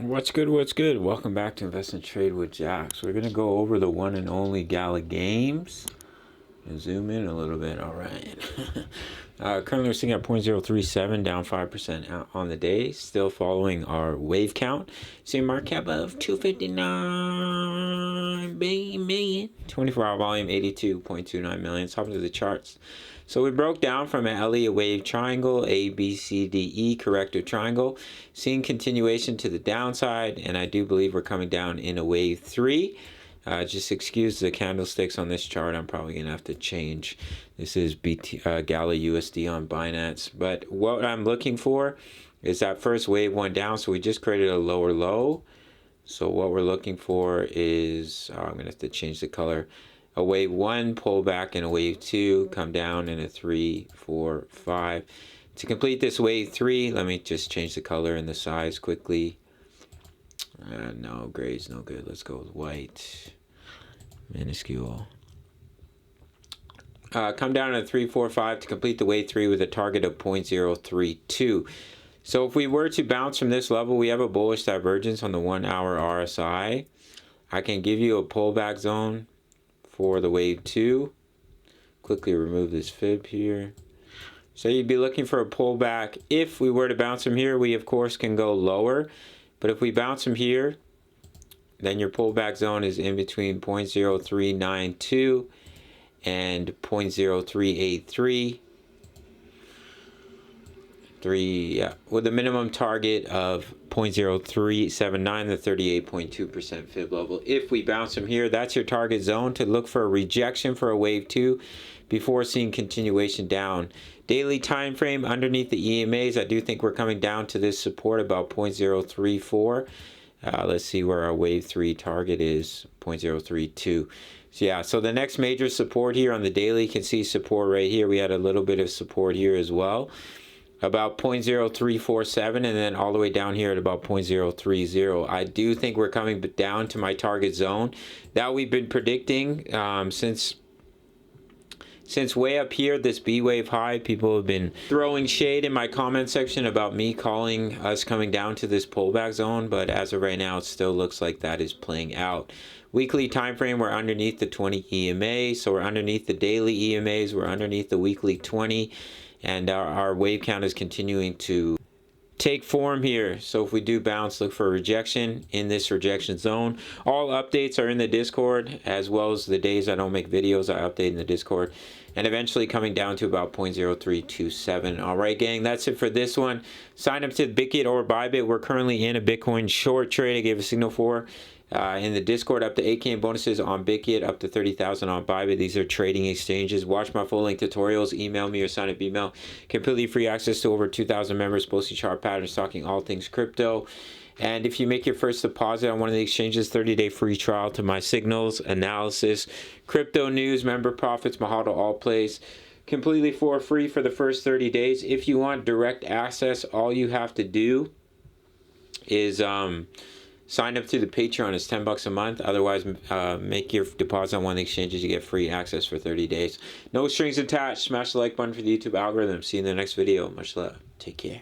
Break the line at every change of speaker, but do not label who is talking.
What's good? What's good? Welcome back to Invest and Trade with Jack. So we're gonna go over the one and only Gala games and zoom in a little bit. All right. Currently we're sitting at 0.037, down 5% on the day. Still following our wave count. Same market cap of 259 million. 24-hour volume 82.29 million. Let's hop into the charts. So we broke down from an Elliott wave triangle, A, B, C, D, E, corrective triangle, seeing continuation to the downside, and I do believe we're coming down in a wave 3. Just excuse the candlesticks on this chart. I'm probably going to have to change. This is Gala USD on Binance. But what I'm looking for is that first wave went down, so we just created a lower low. So what we're looking for is, I'm going to have to change the color. A wave 1 pull back, and a wave 2 come down, in a 3, 4, 5. To complete this wave 3, let me just change the color and the size quickly. No, gray's no good. Let's go with white. Minuscule. Come down to 3, 4, 5 to complete the wave 3 with a target of 0.032. So if we were to bounce from this level, we have a bullish divergence on the 1-hour RSI. I can give you a pullback zone for the wave 2. Quickly remove this fib here. So you'd be looking for a pullback. If we were to bounce from here, we of course can go lower. But if we bounce from here, then your pullback zone is in between 0.0392 and 0.0383. With a minimum target of 0.0379, the 38.2% fib level. If we bounce from here, that's your target zone to look for a rejection for a wave 2 before seeing continuation down. Daily time frame underneath the EMAs, I do think we're coming down to this support about 0.034. Let's see where our wave 3 target is, 0.032. So yeah, so the next major support here on the daily, you can see support right here. We had a little bit of support here as well, about 0.0347, and then all the way down here at about 0.030. I do think we're coming down to my target zone that we've been predicting since way up here, this B wave high. People have been throwing shade in my comment section about me calling us coming down to this pullback zone, but as of right now, it still looks like that is playing out. Weekly time frame, we're underneath the 20 EMA, so we're underneath the daily EMAs, we're underneath the weekly 20, and our wave count is continuing to take form here. So if we do bounce, look for a rejection in this rejection zone. All updates are in the Discord, as well as the days I don't make videos, I update in the Discord, and eventually coming down to about 0.0327. All right, gang, that's it for this one. Sign up to Bitget or Bybit. We're currently in a Bitcoin short trade. I gave a signal for in the Discord, up to 8K in bonuses on Bitget, up to 30,000 on Bybit. These are trading exchanges. Watch my full length tutorials. Email me or sign up email. Completely free access to over 2,000 members, posting chart patterns, talking all things crypto. And if you make your first deposit on one of the exchanges, 30-day free trial to my signals, analysis, crypto news, member profits, Mahalo, all plays, completely for free for the first 30 days. If you want direct access, all you have to do is sign up to the Patreon. It's $10 a month. Otherwise, make your deposit on one of the exchanges. You get free access for 30 days. No strings attached. Smash the like button for the YouTube algorithm. See you in the next video. Much love. Take care.